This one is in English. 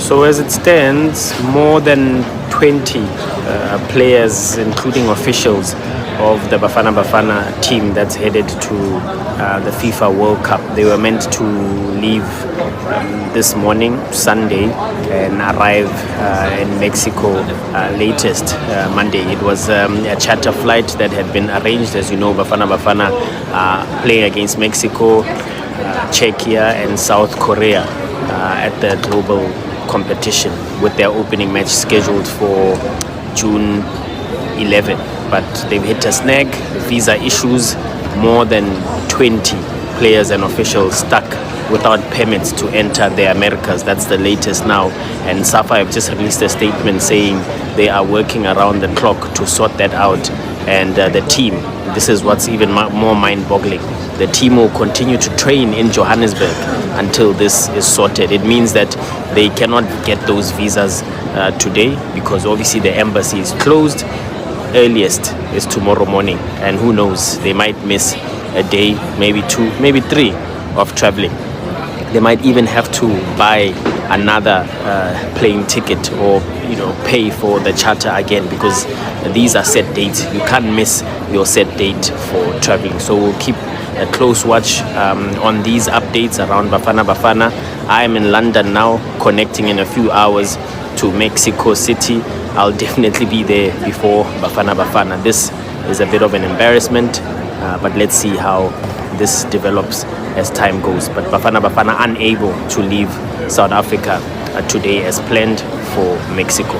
So as it stands, more than 20 players, including officials of the Bafana team that's headed to the FIFA World Cup. They were meant to leave this morning, Sunday, and arrive in Mexico latest Monday. It was a charter flight that had been arranged. As you know, Bafana playing against Mexico, Czechia and South Korea at the global competition, with their opening match scheduled for June 11. But they've hit a snag, visa issues, more than 20 players and officials stuck without permits to enter the Americas. That's the latest now. And SAFA have just released a statement saying they are working around the clock to sort that out. And the team, this is what's even more mind-boggling, the team will continue to train in Johannesburg until this is sorted. It means that they cannot get those visas today, because obviously the embassy is closed. Earliest is tomorrow morning, and who knows, they might miss a day, maybe two, maybe three of traveling. They might even have to buy another plane ticket, or pay for the charter again, because these are set dates. You can't miss your set date for traveling. So we'll keep a close watch on these updates around Bafana. I am in London now, connecting in a few hours to Mexico City. I'll definitely be there before Bafana. This is a bit of an embarrassment, but let's see how this develops as time goes. But Bafana unable to leave South Africa today as planned for Mexico.